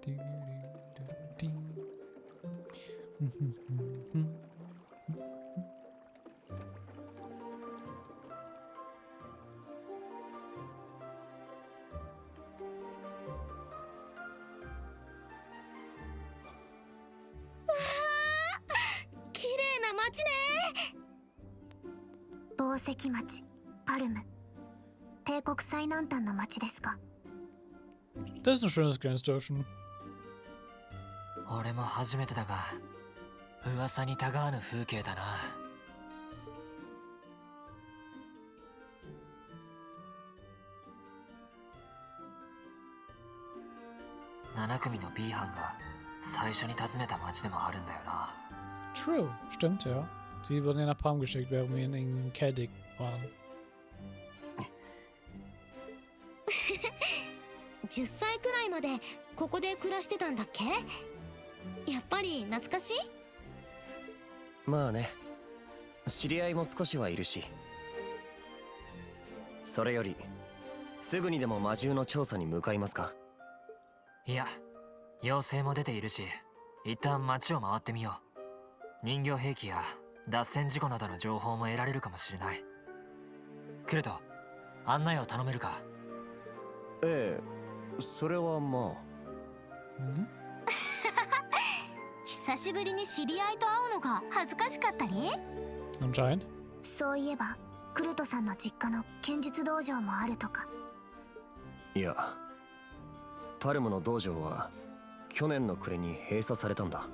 宝石町パルム、帝国最南端の町ですか。 Das ist ein schönes Grenzdeutschen. 俺も初めてだが、噂にたがわぬ風景だな。7組の B 班が最初に訪ねた町でもあるんだよな。True, stimmt ja. Sie wurden ja nach Parm geschickt, während wir in Keldig waren. 10歳くらいまでここで暮らしてたんだっけ。やっぱり懐かしい。まあね、知り合いも少しはいるし。それよりすぐにでも魔獣の調査に向かいますか。いや、妖精も出ているし、一旦町を回ってみよう。人形兵器や脱線事故などの情報も得られるかもしれない。クルト、案内を頼めるか。ええ、それはまあ。久しぶりに知り合いと会うのが恥ずかしかったり。 Anscheinend. そういえばクルトさんの実家の剣術道場もあるとか。いや、パルムの道場は去年の暮れに閉鎖されたんだ。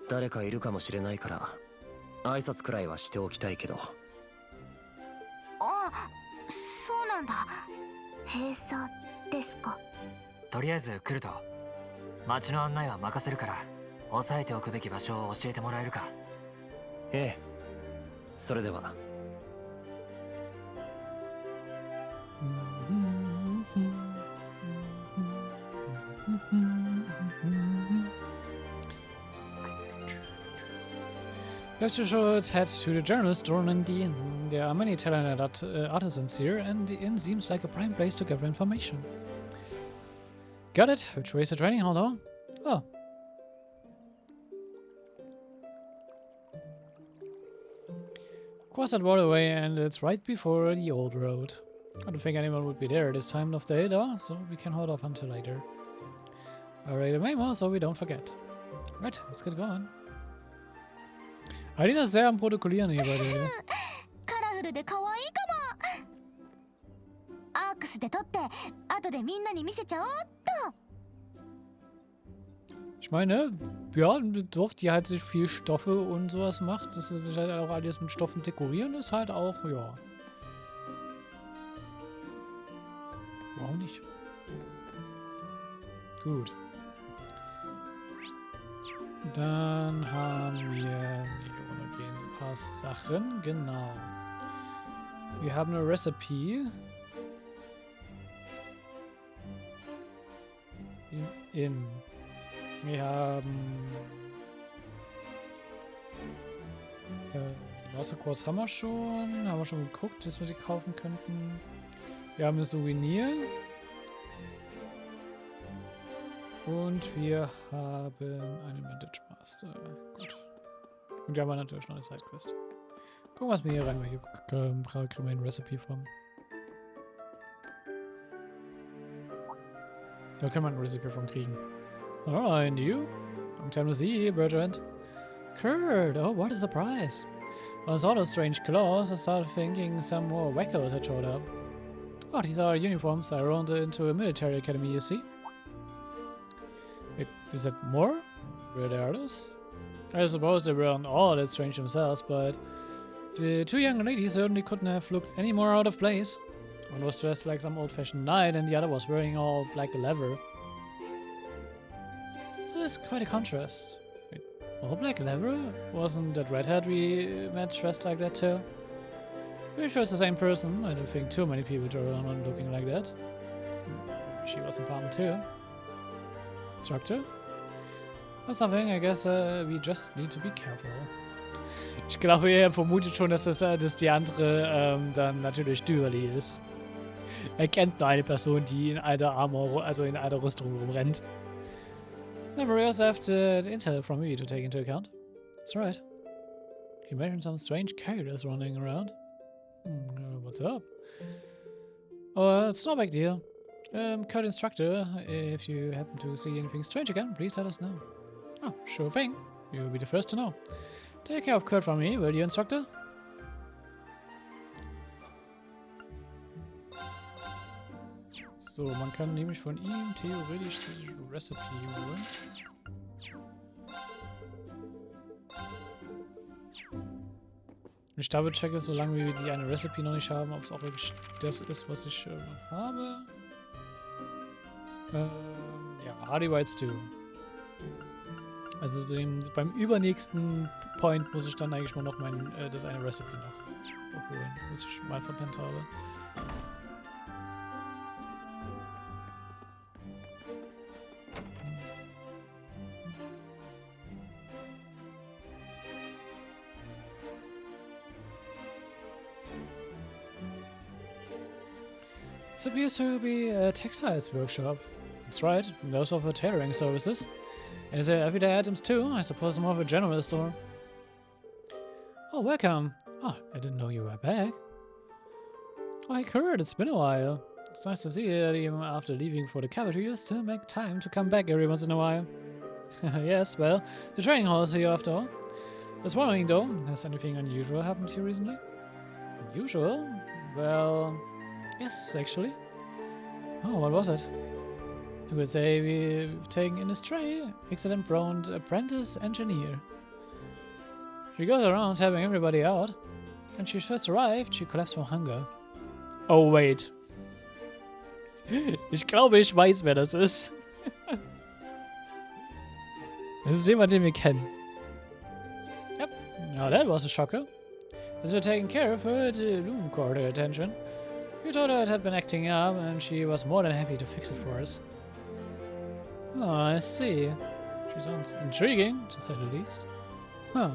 誰かいるかもしれないから挨拶くらいはしておきたいけど。あ、そうなんだ。閉鎖ですか。とりあえずクルト、町の案内は任せるから、押さえておくべき場所を教えてもらえるか。ええ、それでは。Let's just head to the general store and the inn. There are many talented artisans here, and the inn seems like a prime place to gather information. Got it. Which way is the training? Hold on. Oh. Cross that waterway, and it's right before the old road. I don't think anyone would be there this time of day, though, so we can hold off until later. Alright, a memo, so we don't forget. Right, let's get going. Alina ist sehr am Protokollieren hier bei dir. カラフルで可愛いかも。アークスで撮って後でみんなに見せちゃおうっと。 Ich meine, ja, ein Dorf, die halt sich viel Stoffe und sowas macht, dass sie sich halt auch alles mit Stoffen dekorieren, ist halt auch, ja. Warum nicht? Gut. Dann haben wir ein paar Sachen, genau. Wir haben eine Recipe. Wir haben Wasserquarz haben wir schon geguckt, dass wir die kaufen könnten. Wir haben ein Souvenir. Und wir haben einen Vintage Master. Gut. Und wir haben natürlich noch eine Sidequest. Gucken, was wir hier rein, hier kriegen wir ein Recipe von. Da können wir ein Recipe von kriegen. Oh, and you? Long time no see, Bertrand. Kurt, oh, what a surprise. When I saw those strange claws, I started thinking some more wackos had showed up. Oh, these are uniforms I rolled into a military academy, you see. Wait, is that more? Were they others? I suppose they weren't all that strange themselves, but the two young ladies certainly couldn't have looked any more out of place. One was dressed like some old-fashioned knight, and the other was wearing all black leather. So it's quite a contrast. Wait, all black leather? Wasn't that redhead we met dressed like that too? Pretty sure it's the same person. I don't think too many people go around looking like that. She was in Parm too. Instructor? That's something, I guess we just need to be careful. Ich glaube, er vermutet schon, dass die andere dann natürlich Dürreli ist. Er kennt nur eine Person, die in alter Armor, also in alter Rüstung rumrennt. Then we also have the intel from me to take into account. That's right. You mentioned some strange characters running around. What's up? Oh, it's no big deal. Code instructor, if you happen to see anything strange again, please let us know. Oh, sure thing. You'll be the first to know. Take care of Kurt from me, will you, instructor? So, man kann nämlich von ihm theoretisch die Recipe holen. Ich double checke, solange wir die eine Recipe noch nicht haben, ob es auch wirklich das ist, was ich habe. Ja, Hardy White Stew. Also beim übernächsten Point muss ich dann eigentlich mal noch das eine Recipe noch holen, was ich mal verpennt habe. This appears to be a textiles workshop. That's right, those offer tailoring services. And is there everyday items too? I suppose more of a general store. Oh, welcome. Oh, I didn't know you were back. Oh, I heard it's been a while. It's nice to see you that even after leaving for the capital, you still make time to come back every once in a while. Yes, well, the training hall is here after all. Just wondering though, has anything unusual happened here recently? Unusual? Well, yes, actually. Oh, what was it? You would say we've taken in a stray, excellent-brained apprentice engineer. She goes around helping everybody out. When she first arrived, she collapsed from hunger. Oh, wait. Ich glaube, ich weiß, wer das ist. Das ist jemand, den wir kennen. Yep. Now that was a shocker. As we're taking care of her, the Loom caught her attention. We told her it had been acting up, and she was more than happy to fix it for us. Oh, I see. She sounds intriguing, to say the least. Huh.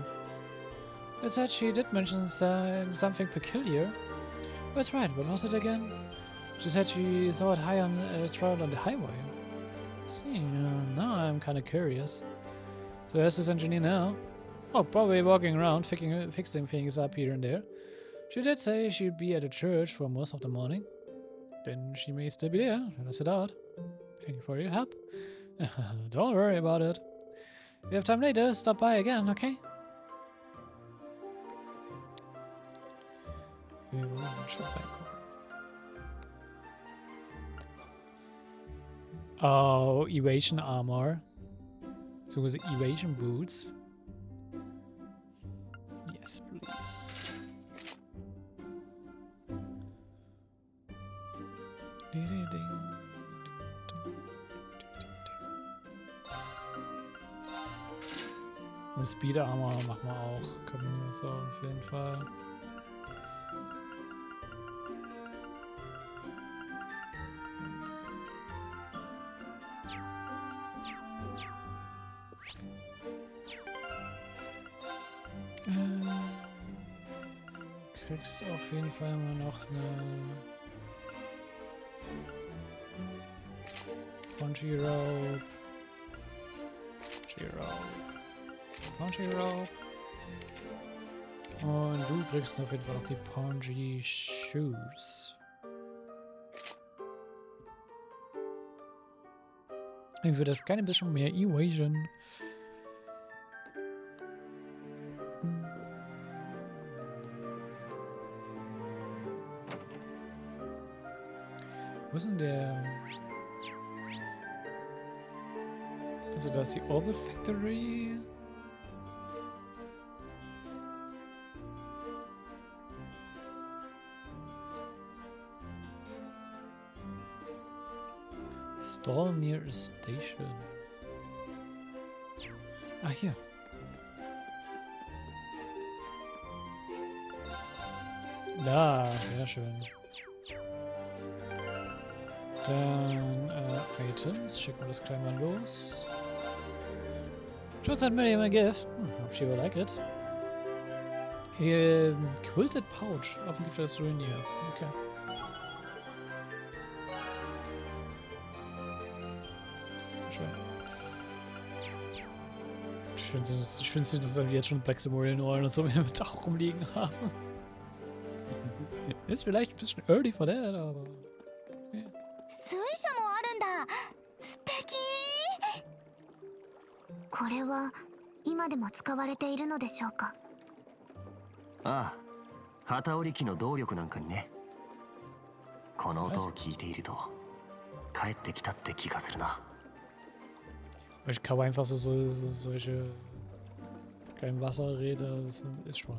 They said she did mention something peculiar. That's right, what was it again? She said she saw it high on on the highway. See, now I'm kind of curious. So where's this engineer now? Oh, probably walking around, fixing things up here and there. She did say she'd be at a church for most of the morning. Then she may still be there. Let us head out. Thank you for your help. Don't worry about it. If you have time later, stop by again, okay? Oh, evasion armor. So was it evasion boots? Yes, please. Und Speed Armor machen wir auch. Können wir so auf jeden Fall. Kriegst auf jeden Fall mal noch eine Punchy Rope. Punchy Rope. Und du kriegst auf jeden Fall noch die Punchy Shoes. Ich würde das gerne ein bisschen mehr Evasion. Wo ist denn der? Also da ist die Orbital Factory. Stall near a station. Ah, hier. Da, sehr schön. Dann, Items. Schicken wir das gleich mal los. Should send Miriam a gift. Hope she will like it. Quilted pouch. Often give us souvenir. Okay. Schön. finde es interessant, wie jetzt schon Black Samurai in den Ohren und so wieder mit auch rumliegen haben. Ist vielleicht ein bisschen early for that, aber... 水車もあるんだ。素敵。これは今でも使われているのでしょうか。ああ、旗織り機の動力なんかにね。この音を聞いていると帰ってきたって気がするな。Ich kaufe einfach solche kleinen Wasserräder, das ist schon...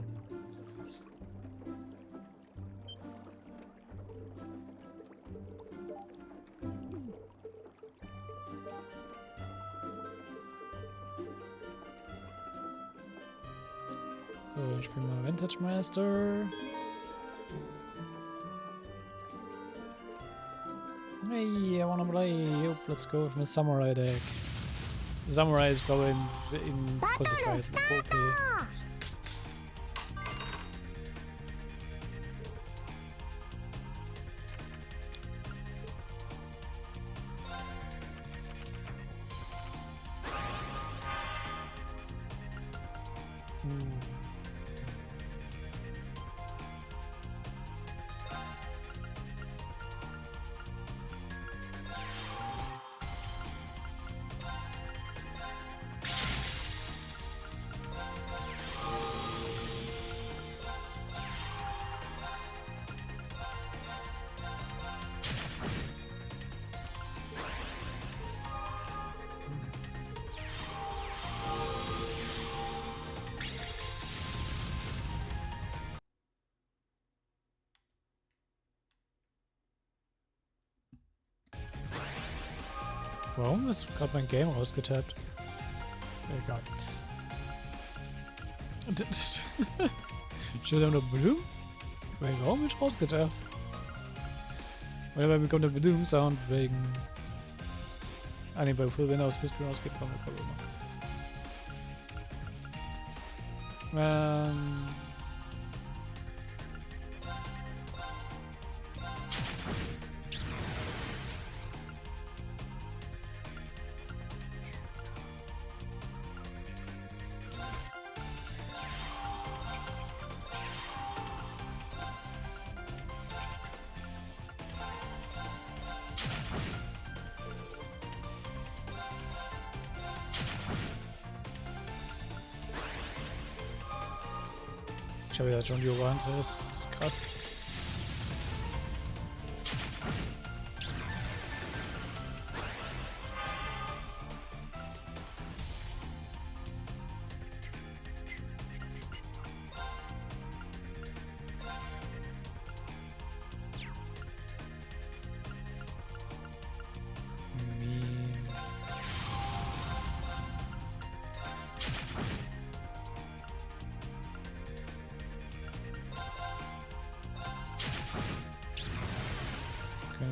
So, ich spiele mal Vintage Master. Hey, I wanna play. Yup, let's go with my Samurai deck. Samurai ist, glaube ich, in große Teil OP. Warum ist gerade mein Game rausgetappt? Egal. Steht da noch Bloom? Warum ist rausgetappt? Oder weil mir kommt der Bloom-Sound wegen... Ah ne, wenn er aus Fistbloom ausgeht, kommt der Kabel noch. Ich habe ja schon die Oberhand, das ist krass.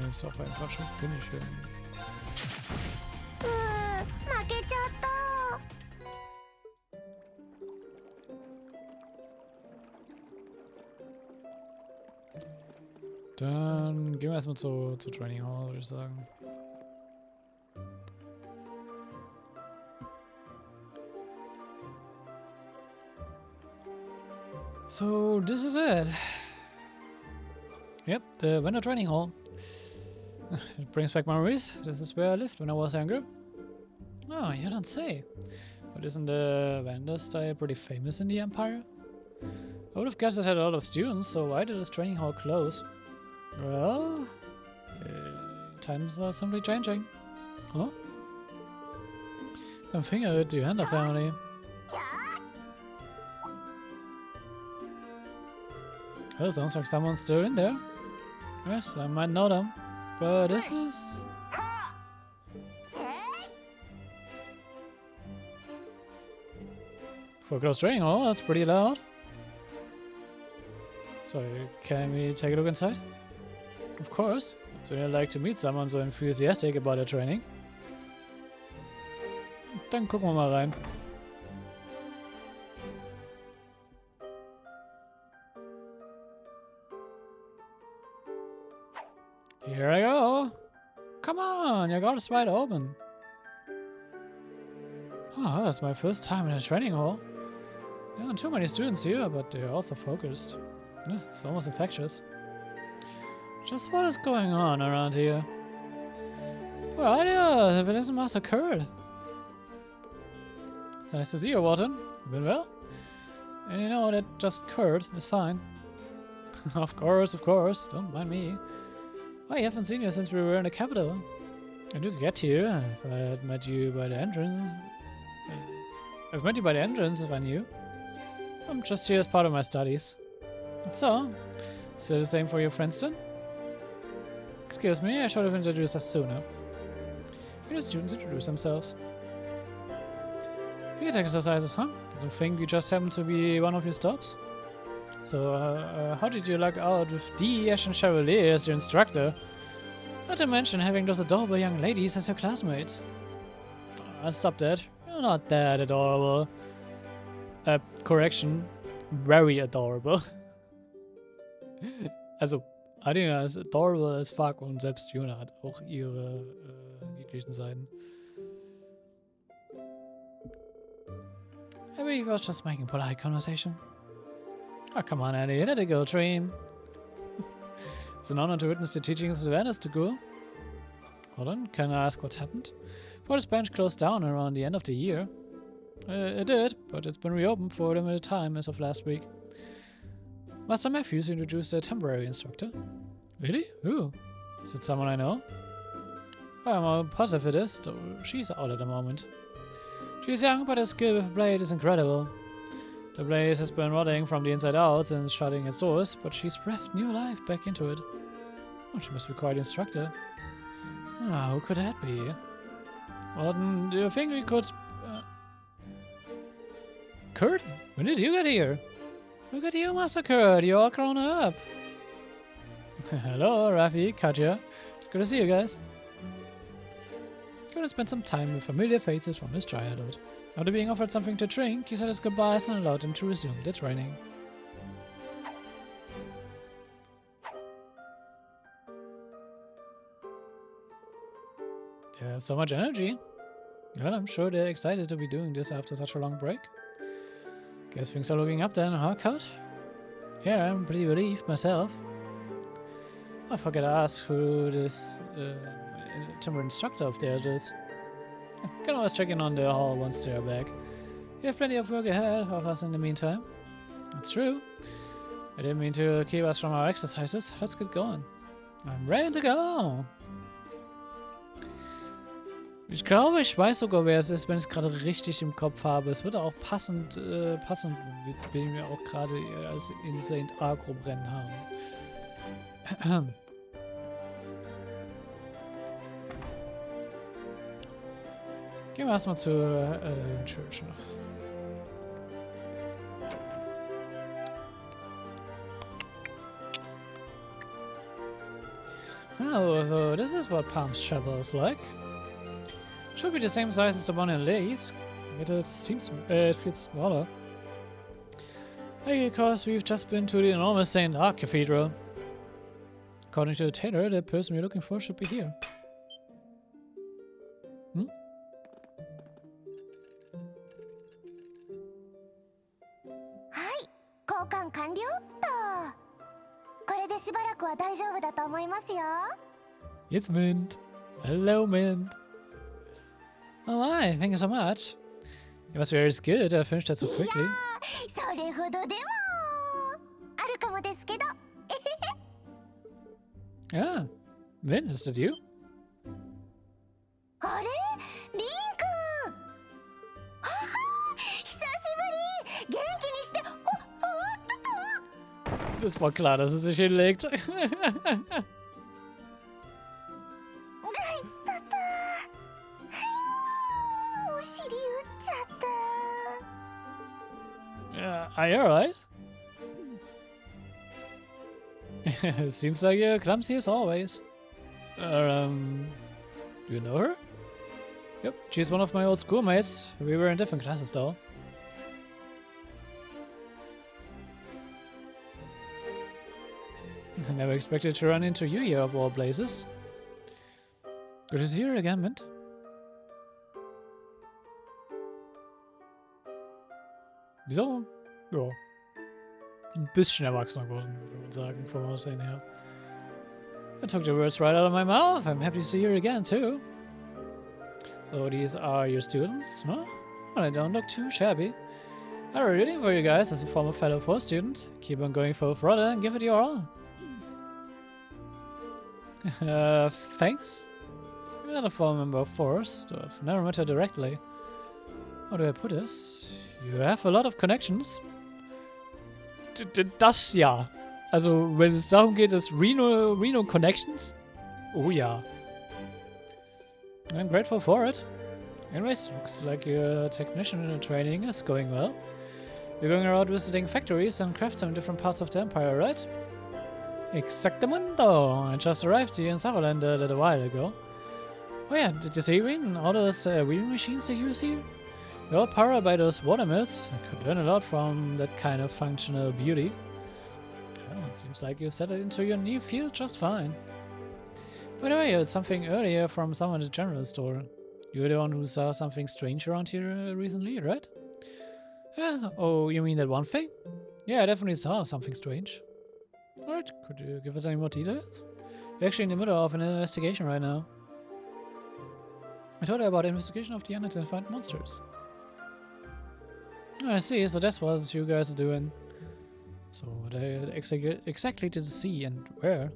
Ist auch einfach schon finishen. Dann gehen wir erstmal zur Training Hall, würde ich sagen. So, this is it. Yep, the Winter Training Hall. It brings back memories. This is where I lived when I was younger. Oh, you don't say. But isn't the Vandal style pretty famous in the Empire? I would have guessed it had a lot of students, so why did this training hall close? Well, times are simply changing. Huh? Something with the Handler family. Oh, sounds like someone's still in there. Yes, I might know them. But this is... For a close training hall, that's pretty loud. So, can we take a look inside? Of course. So I'd like to meet someone so enthusiastic about their training. Dann gucken wir mal rein. Here I go. Come on, your door is wide open. Oh, that's my first time in a training hall. There aren't too many students here, but they're also focused. It's almost infectious. Just what is going on around here? Well, yeah, the lesson master Kurt. It's nice to see you, Walton. You been well? And you know that just Kurt is fine. Of course, don't mind me. I haven't seen you since we were in the capital. I do get here. If I had met you by the entrance. I've met you by the entrance if I knew. I'm just here as part of my studies. That's all. Still the same for your friends then? Excuse me, I should have introduced us sooner. Can the students introduce themselves? Field exercises, huh? I don't think you just happen to be one of your stops. So, how did you luck out with the Ashen Chevalier as your instructor? Not to mention having those adorable young ladies as your classmates. Stop that. You're not that adorable. Correction. Very adorable. Also, Adina ist adorable as fuck und selbst Juna hat auch ihre niedlichen Seiten. I believe I was just making polite conversation. Oh, come on, Annie, let it go, dream. It's an honor to witness the teachings of the Venice to go. Hold on, can I ask what happened? Well, this bench closed down around the end of the year. It did, but it's been reopened for a limited time as of last week. Master Matthews introduced a temporary instructor. Really? Who? Is it someone I know? I'm positive it is, though she's out at the moment. She's young, but her skill with the blade is incredible. The place has been rotting from the inside out since shutting its doors, but she's breathed new life back into it. Oh, she must be quite an instructor. Ah, who could that be? Well, do you think we could... Kurt? When did you get here? Look at you, Master Kurt. You're all grown up. Hello, Rafi, Katja. It's good to see you guys. Kurt has spent some time with familiar faces from his childhood. After being offered something to drink, he said his goodbyes and allowed them to resume their training. They have so much energy. Well, I'm sure they're excited to be doing this after such a long break. Guess things are looking up then, huh, Kat? Yeah, I'm pretty relieved myself. I forgot to ask who this timber instructor of theirs is. Can always check in on the hall once they're back. We have plenty of work ahead of us in the meantime. That's true. I didn't mean to keep us from our exercises. Let's get going. I'm ready to go. Ich glaube, ich weiß sogar, wer es ist, wenn ich es gerade richtig im Kopf habe. Es würde auch passend wenn wir auch gerade als Insane Arc rumrennen haben. Gehen wir erstmal zur Church noch. Oh, so this is what Parm's chapel is like. Should be the same size as the one in Lee's, but it seems it feels smaller. Because we've just been to the enormous St. Arc Cathedral. According to the tailor, the person we're looking for should be here. Hmm? 交換完了っと。これでしばらくは大丈夫だと思いますよ。It's Mint. Hello, Mint. Oh, hi. Thank you so much. It was very good. I finished that so quickly. それほどでもあるかもですけど。Yeah. Mint, is that you? あれリンくん。はは久しぶり。元気にして。おっとと。 Das war klar, dass es sich hinlegt. Are you alright? Seems like you're clumsy as always. Do you know her? Yep, she's one of my old schoolmates. We were in different classes though. I never expected to run into you here of all places. Good to see you again, Mint. Die ist auch, ja, ein bisschen erwachsener geworden, würde man sagen, vom Aussehen her. I took the words right out of my mouth. I'm happy to see you again, too. So these are your students, huh? Well, they don't look too shabby. I'm rooting for you guys as a former fellow 4 student. Keep on going full throttle and give it your all. Thanks? You're not a former member of Force, though I've never met her directly. How do I put this? You have a lot of connections. Das ja. Also, wenn es darum geht, dass Reno Connections? Oh ja. I'm grateful for it. Anyways, looks like your technician training is going well. You're going around visiting factories and crafts in different parts of the Empire, right? Exactamundo! I just arrived here in Sutherland a little while ago. Oh yeah, did you see Rean? All those weaving machines they use here? They're all powered by those water mills. I could learn a lot from that kind of functional beauty. Well, it seems like you've settled into your new field just fine. By the way, I heard something earlier from someone at the general store. You're the one who saw something strange around here recently, right? Yeah, oh, you mean that one thing? Yeah, I definitely saw something strange. Alright, could you give us any more details? We're actually in the middle of an investigation right now. I told her about the investigation of the unidentified monsters. Oh, I see, so that's what you guys are doing. So, what exactly did you see and where?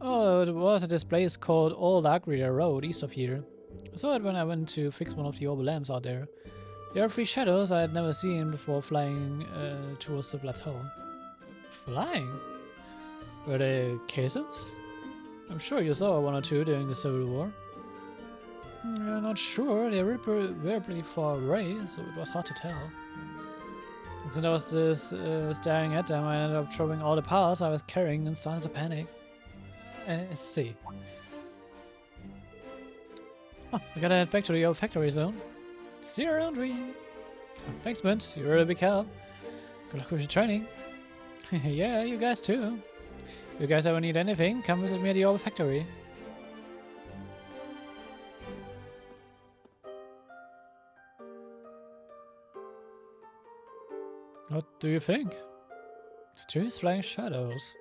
Oh, it was at this place called Old Agria Road, east of here. I saw it when I went to fix one of the orbital lamps out there. There are 3 shadows I had never seen before flying towards the plateau. Flying? Were they cases? I'm sure you saw 1 or 2 during the Civil War. I'm not sure, they were pretty far away, so it was hard to tell. And since I was staring at them, I ended up throwing all the parts I was carrying and started to panic. See. Oh, I gotta head back to the old factory zone. See you around, Rean. Oh, thanks, Mint. You're a big help. Good luck with your training. Yeah, you guys too. If you guys ever need anything, come visit me at the old factory. What do you think? Mysterious flying shadows.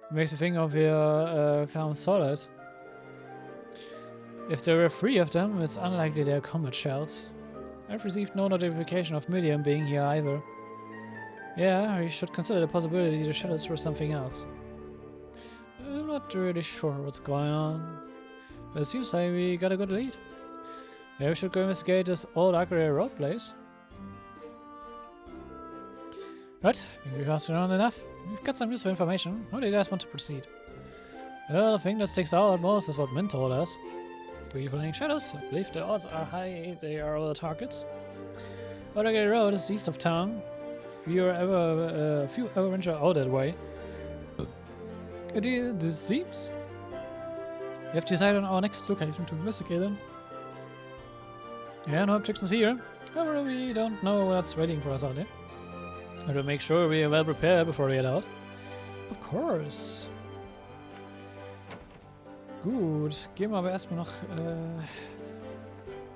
It makes you think of your Clown Solid. If there were 3 of them, it's unlikely they're combat shells. I've received no notification of Million being here either. Yeah, we should consider the possibility the shadows were something else. I'm not really sure what's going on, but it seems like we got a good lead. Maybe we should go investigate this old Agria Road place. Right, I think we've asked around enough. We've got some useful information. How do you guys want to proceed? Well, the thing that sticks out most is what Mint told us. 3 flying shadows. I believe the odds are high they are all the targets. Old Road is east of town. If you ever venture out that way. This seems. We have decided on our next location to investigate them. Yeah, no objections here. However, we don't know what's waiting for us out there. I will make sure we are well prepared before we head out. Of course. Gut, gehen wir aber erstmal noch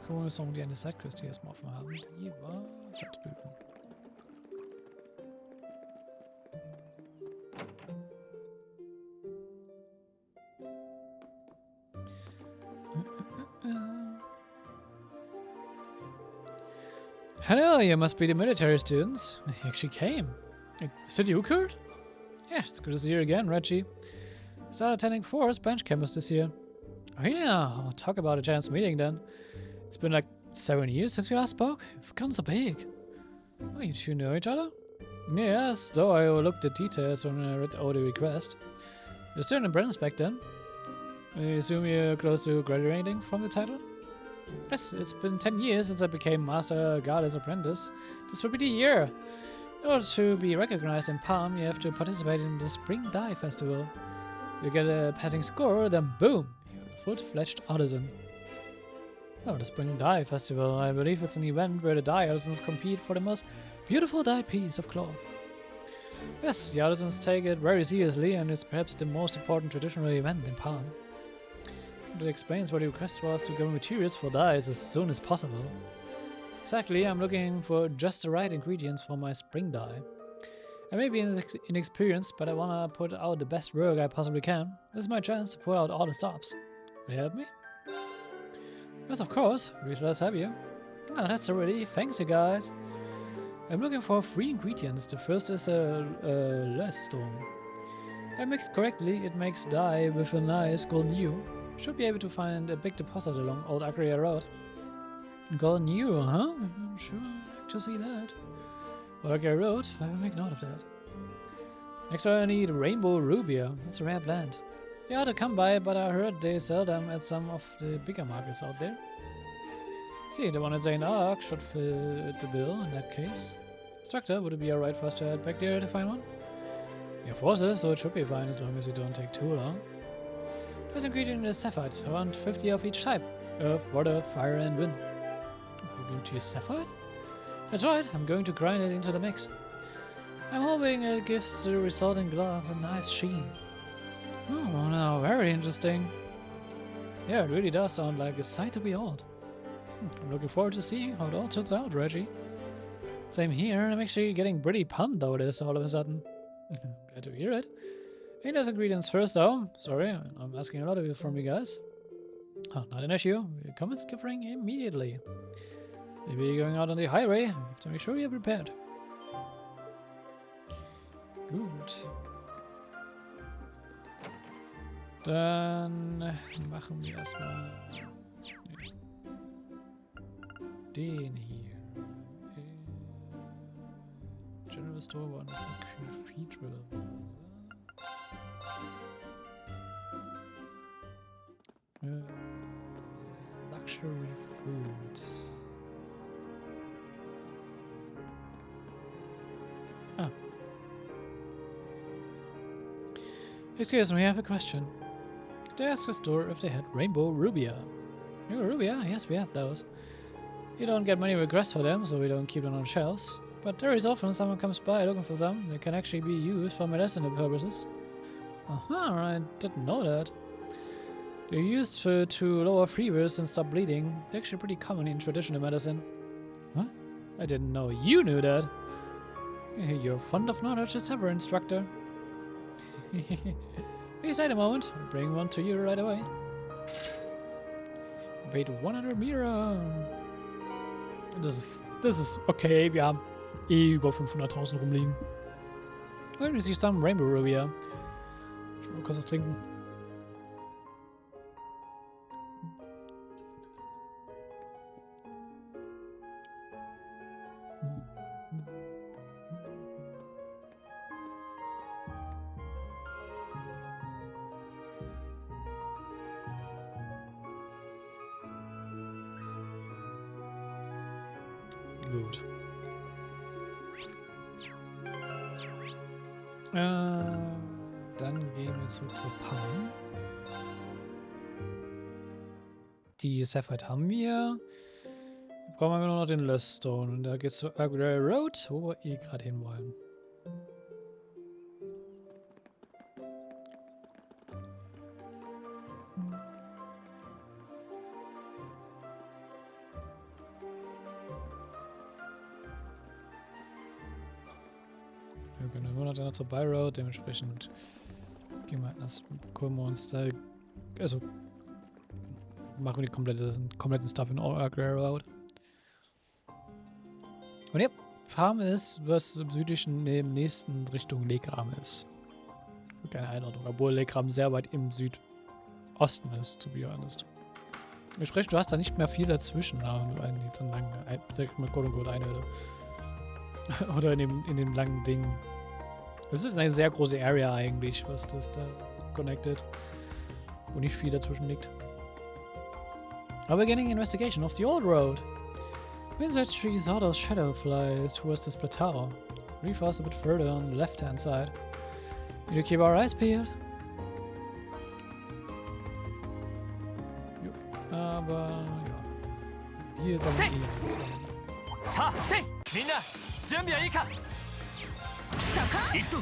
gucken wir uns noch die eine Sidequest hier erstmal offen haben. Die war Stadtbildung. Hello, you must be the military students. He actually came. Is it you, Kurt? Yeah, it's good to see you again, Reggie. Started attending Force bench campus this year. Oh yeah, I'll talk about a chance meeting then. It's been like 7 years since we last spoke. You've gone so big. Oh, you 2 know each other? Yes, though I overlooked the details when I read all the request. You're still in apprentice back then? I assume you're close to graduating from the title? Yes, it's been 10 years since I became Master Guardian's Apprentice. This will be the year. In order to be recognized in Parm, you have to participate in the Spring Dye Festival. You get a passing score, then boom, you're a full-fledged artisan. Oh, the Spring Dye Festival. I believe it's an event where the dye artisans compete for the most beautiful dyed piece of cloth. Yes, the artisans take it very seriously, and it's perhaps the most important traditional event in Parm. It explains why the request was to gather materials for dyes as soon as possible. Exactly, I'm looking for just the right ingredients for my spring dye. I may be inexperienced, but I wanna put out the best work I possibly can. This is my chance to put out all the stops. Will you help me? Yes, of course. Really let's have you. Oh, that's a relief. Thanks, you guys. I'm looking for 3 ingredients. The first is a stone. If mixed correctly, it makes dye with a nice golden hue. Should be able to find a big deposit along Old Agria Road. Golden hue, huh? Sure, like to see that. Old Agria Road, I will make note of that. Next I need rainbow rubia. That's a rare plant. They ought to come by, but I heard they sell them at some of the bigger markets out there. See, the one at Zane Arc should fit the bill in that case. Instructor, would it be alright for us to head back there to find one? We have horses, so it should be fine as long as you don't take too long. First ingredient is sapphire, around 50 of each type. Earth, water, fire and wind. We're going to use sapphire? That's right, I'm going to grind it into the mix. I'm hoping it gives the resulting glove a nice sheen. Oh, no, very interesting. Yeah, it really does sound like a sight to behold. I'm looking forward to seeing how it all turns out, Reggie. Same here, I'm actually getting pretty pumped over this all of a sudden. Glad to hear it. Hey, those ingredients first though. Sorry, I'm asking a lot of you from you guys. Oh, not an issue. We're comments covering immediately. Maybe you're going out on the highway. You have to make sure you're prepared. Gut. Dann machen wir erstmal den hier. General Store One Cathedral. Luxury foods. Ah. Excuse me, I have a question. Could I ask the store if they had rainbow rubia? Rainbow rubia? Yes, we had those. You don't get many requests for them, so we don't keep them on shelves. But there is often someone comes by looking for some. They can actually be used for medicinal purposes. Aha, I didn't know that. They're used to lower fevers and stop bleeding. They're actually pretty common in traditional medicine. Huh? I didn't know you knew that. You're fond of knowledge as ever, instructor. Please wait a moment. I'll bring one to you right away. Wait 100 Mira. Das ist okay. Wir haben über 500.000 rumliegen. Where is some rainbow rubia? Schon mal kurz was trinken. Gut. Dann gehen wir zurück zu Parm. Die Sapphire haben wir. Wir brauchen aber nur noch den Luststone. Und da geht's zu Agria Road, wo wir eh gerade hin wollen. Wir können nur noch zur By Road, dementsprechend gehen wir das, gucken wir uns da, also machen wir die kompletten Stuff in Agria Road. Und ja, Parm ist, was im südlichen, im nächsten Richtung Lekram ist. Keine Einordnung, obwohl Lekram sehr weit im Südosten ist, to be honest. Sprich, du hast da nicht mehr viel dazwischen, aber du einen jetzt einen langen, sag ich mal, quote-unquote Einöde. Oder in dem langen Ding. Das ist eine sehr große Area eigentlich, was das da connected. Wo nicht viel dazwischen liegt. Are we getting investigation of the old road? Wizard Tree saw those shadow flies towards this plateau. Brief us a bit further on the left hand side. Need to keep our eyes peeled. Jo, aber ja. Hier ist aber nichts. Ha, sei! Minna! 準備はいいか。行くぞ。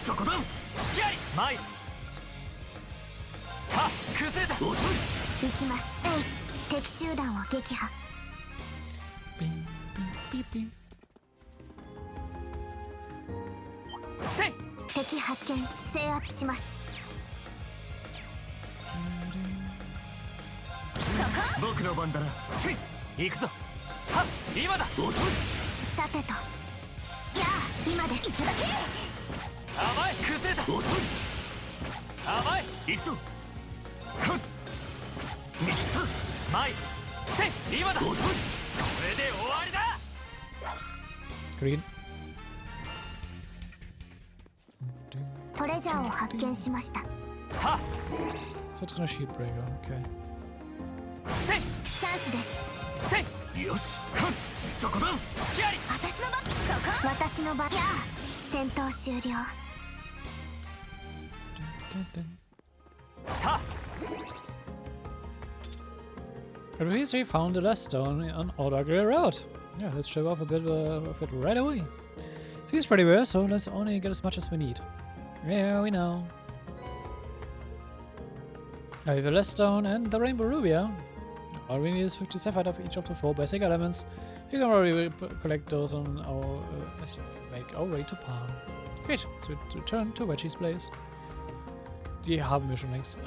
そこだ。付き合い。前。は、崩れた。遅い。行きます。敵集団を撃破。 Beep, beep, beep, beep. せい。敵発見。制圧します。僕の番だな。せい。行くぞ。はっ、今だ。遅い。さてと。やあ、今です。いただけ。甘い。崩れた。遅い。甘い。行くぞ。はっ。見つた。前。せい。今だ。遅い。これで終わりだ。 Green. トレジャーを発見しました。はっ。 So it's gonna shield breaker. Okay. せい。チャンスです。せい。よし。はっ。そこだ。隙あり。私の番。そこ。私の番。やあ、戦闘終了。 Dun, dun. はっ。 But we easily found the last stone on Autogray Road. Yeah, let's show off a bit of it right away. Seems pretty rare, so let's only get as much as we need. Yeah, we know. I have a last stone and the Rainbow Rubia. All we need is 50 sapphire of each of the 4 basic elements. You can already collect those on our as we make our way to Parm. Great, so we return to Wedgie's place. Die haben wir schon längst.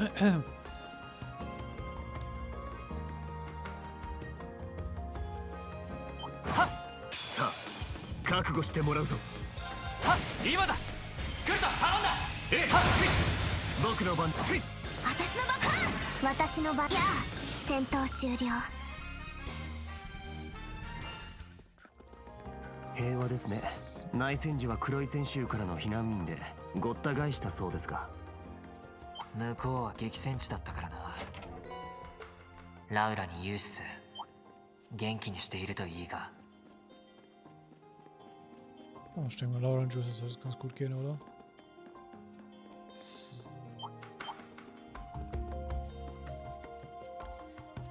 さあ、覚悟してもらうぞ。はっ。今だ。来ると頼んだ。ええ。僕の番。せい。私の番。私の番。やあ、戦闘終了。平和ですね。内戦時は黒い戦州からの避難民でごった返したそうですが。向こうは激戦地だったからな。ラウラにユーシス元気にしているといいが。 Oh, ich denke mal, Laura und Juice soll es ganz gut gehen, oder?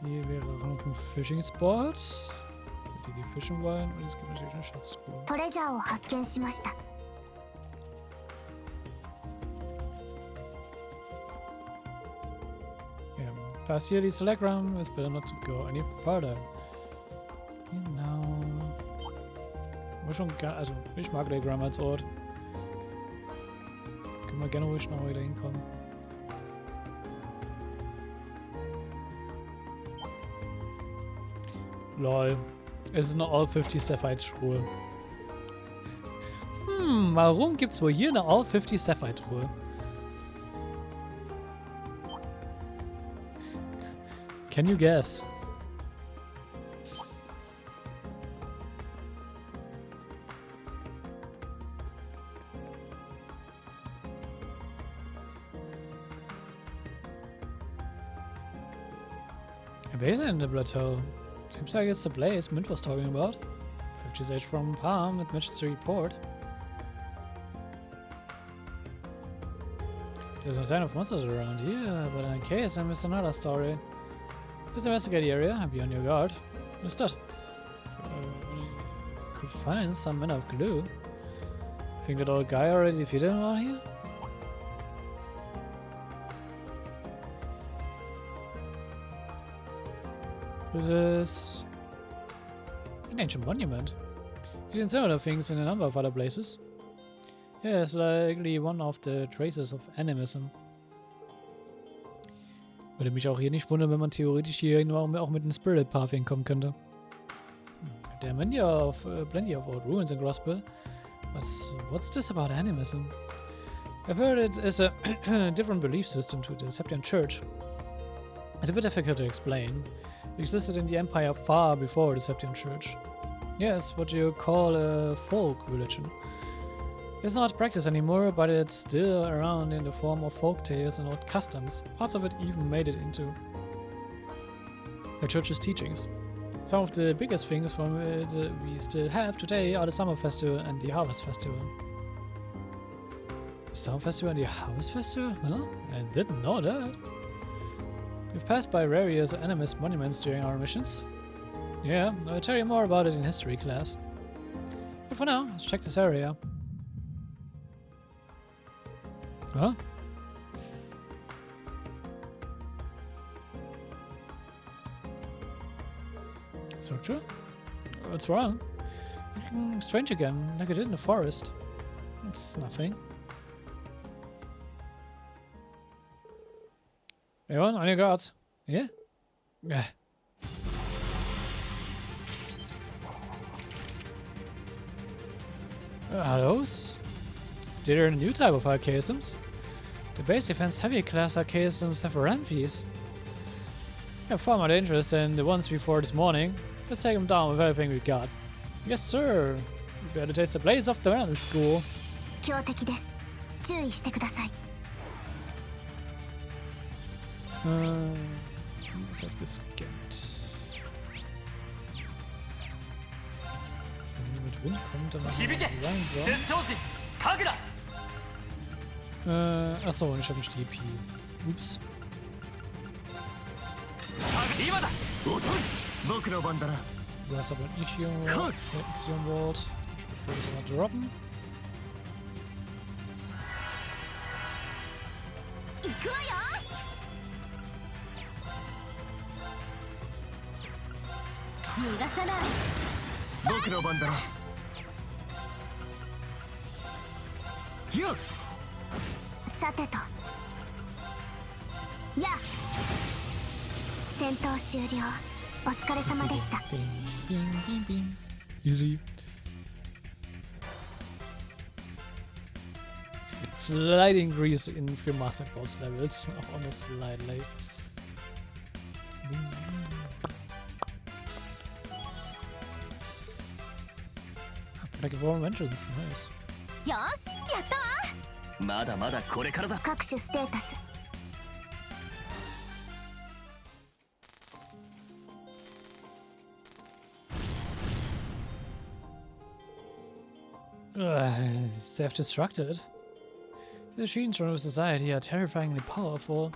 Hier wäre noch ein Fishing Spot. Die fischen wollen. Und es gibt natürlich eine Schatztruhe. トレジャーを発見しました。 Ja, past here leads to Legram. It's better not to go any further. Genau. Aber schon also ich mag Legram als Ort. Können wir gerne ruhig noch wieder hinkommen. Lol. Es ist eine All 50 Sapphire-Truhe. Warum gibt's wohl hier eine All 50 Sapphire-Truhe? Can you guess? A base in the plateau. Seems like it's the place Mint was talking about. 50 sage from Parm, it matches the report. There's no sign of monsters around here, but in case I missed another story. Just investigate the area and be on your guard. What's that? Could find some men of glue. Think that old guy already defeated him around here? This is an ancient monument. You can similar things in a number of other places. Yeah, it's likely one of the traces of animism. Würde mich auch hier nicht wundern, wenn man theoretisch hier irgendwann auch mit einem Spirit Path hinkommen könnte. There are many of plenty of old ruins in Grossbill. But what's this about animism? I've heard it is a different belief system to the Septian Church. It's a bit difficult to explain. It existed in the Empire far before the Septian Church. Yes, what you call a folk religion. It's not practiced anymore, but it's still around in the form of folk tales and old customs. Parts of it even made it into the church's teachings. Some of the biggest things from it we still have today are the Summer Festival and the Harvest Festival. The Summer Festival and the Harvest Festival? Huh? I didn't know that. We've passed by various animist monuments during our missions. Yeah, I'll tell you more about it in history class. But for now, let's check this area. Huh? Structure? What's wrong? Looking strange again, like it did in the forest. It's nothing. Anyone? On your guards. Yeah? Yeah. Are those? They're a new type of archaisms. The base defense heavy class archaisms have rampies. They're far more dangerous than the ones before this morning. Let's take them down with everything we got. Yes, sir. We better taste the blades of the man in school. 強敵です。注意してください。 What's like this get? Wenn die mit Wind kommt, dann machen wir langsam. Achso, und ich habe nicht die EP. Ups. Du hast aber ein Ichion World. Ich will das aber droppen. 行くわよ。 逃がさない。僕の番だな。さてと。や。戦闘終了。お疲れ様でした。 Easy. Slight increase in few master boss levels. Almost slightly. Like a warm entrance, nice. よし、やったわ。まだまだこれからだ。各種ステータス。Self-destructed. The machines from society are terrifyingly powerful.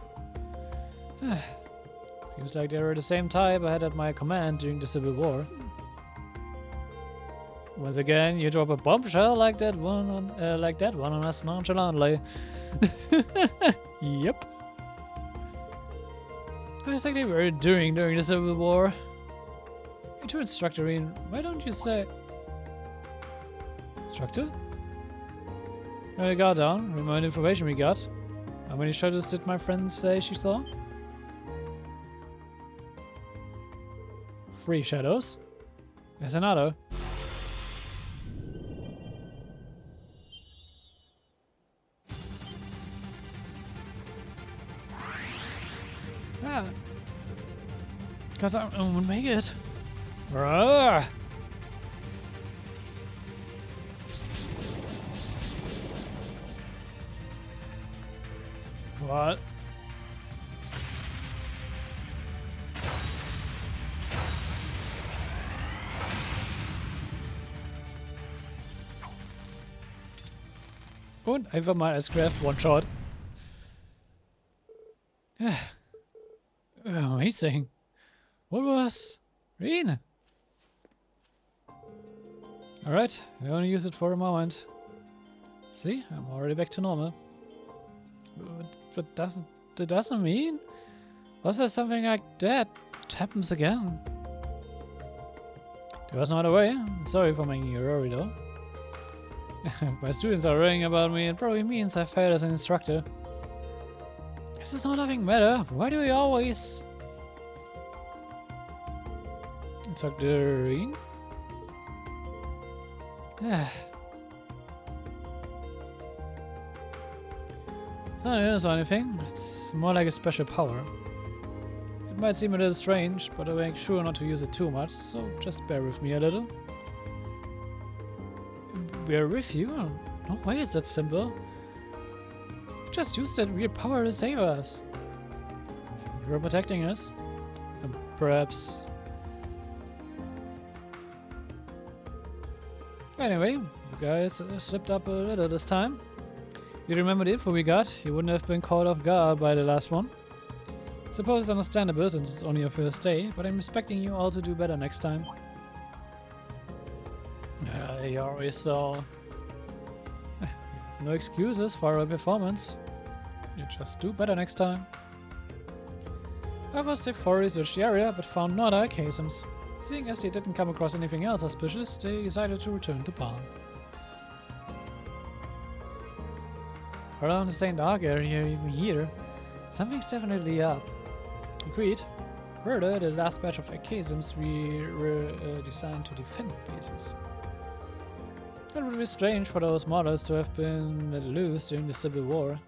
Seems like they were the same type I had at my command during the Civil War. Once again, you drop a bombshell like that one on us nonchalantly. Yep. What exactly were you doing during the Civil War? You're too instructorine. Why don't you say... Instructor? We got down. Remind information we got. How many shadows did my friend say she saw? 3 shadows. There's another. Yeah. Because I won't make it. Rawr. What? Und einfach mal als Craft One-Shot. Amazing. What was? Green. Alright, I only use it for a moment. See, I'm already back to normal. But that doesn't mean? Was there something like that happens again? There was no other way. Sorry for making you worry though. My students are worrying about me, it probably means I failed as an instructor. This is not having matter. Why do we always... Instructor-ing? It's not an illness or anything, it's more like a special power. It might seem a little strange, but I'll make sure not to use it too much, so just bear with me a little. Bear with you? No way it's that simple. Just use that weird power to save us. You're protecting us. And perhaps... Anyway, you guys slipped up a little this time. You remember the info we got? You wouldn't have been caught off guard by the last one. I suppose it's understandable since it's only your first day, but I'm expecting you all to do better next time. You always saw. You have no excuses for our performance. You just do better next time. I was safe for research the area, but found no other archaisms. Seeing as they didn't come across anything else suspicious, they decided to return to Parm. Around the St. Arc area, even here, something's definitely up. Agreed. Further, the last batch of Akasms were designed to defend bases. It would be strange for those models to have been let loose during the Civil War.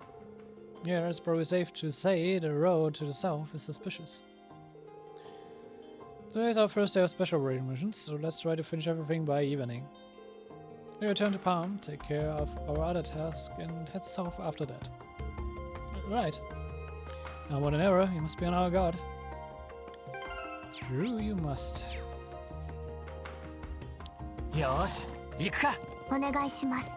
Yeah, it's probably safe to say the road to the south is suspicious. Today is our first day of special raid missions, so let's try to finish everything by evening. We return to Parm, take care of our other task, and head south after that. Right. Now what an error, you must be on our guard. True, you must. よし、行くか。お願いします。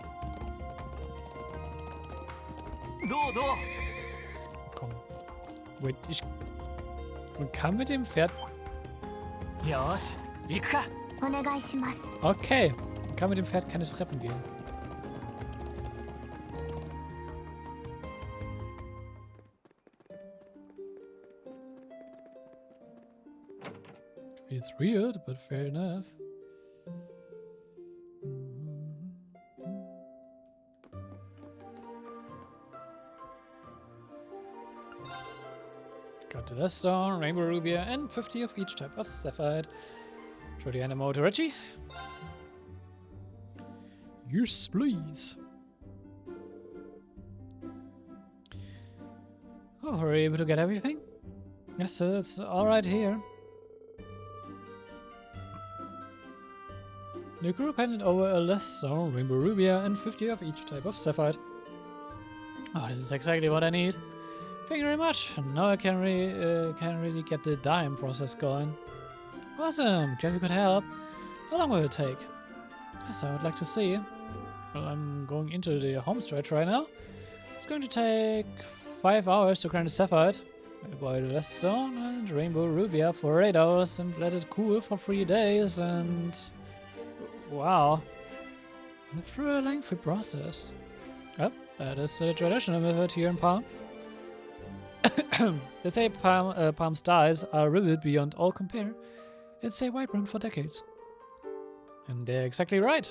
どう Komm. Wait, man kann mit dem Pferd... よし、行くか。お願いします。 Okay, man kann mit dem Pferd keine Treppen gehen. It's weird, but fair enough. Got the Death Stone, Rainbow Rubia, and 50 of each type of Sapphire. Show the animal to Reggie. Yes, please. Oh, were you able to get everything? Yes, sir, it's all right here. The group handed over a Death Stone, Rainbow Rubia, and 50 of each type of Sapphire. Oh, this is exactly what I need. Thank you very much. Now I can really get the dyeing process going. Awesome. Glad we could help. How long will it take? Yes, I would like to see. Well, I'm going into the home stretch right now. It's going to take 5 hours to grind the sapphire. I buy the Death Stone and Rainbow Rubia for 8 hours and let it cool for 3 days and... Wow. Through a lengthy process. Yep, that is the traditional method here in Parm. They say Parm's dyes are vivid beyond all compare. It's stayed vibrant for decades. And they're exactly right.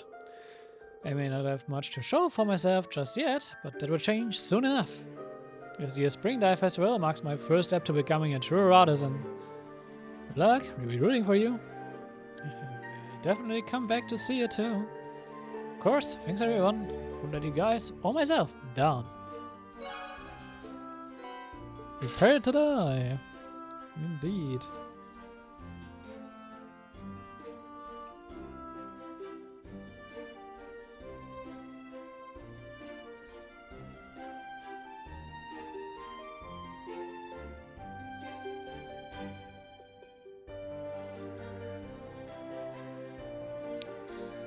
I may not have much to show for myself just yet, but that will change soon enough. This year's Spring Dye Festival marks my first step to becoming a true artisan. Good luck, we'll be rooting for you. I'll definitely come back to see you too. Of course, thanks everyone. Won't let you guys or myself down. Prepare to die. Indeed.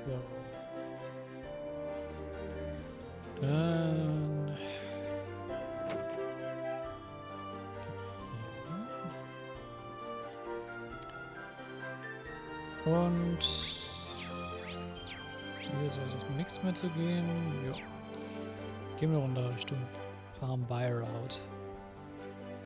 So. Dann... Und hier soll es erstmal nichts mehr zu gehen. Ja. Gehen wir runter Richtung Parm By Route.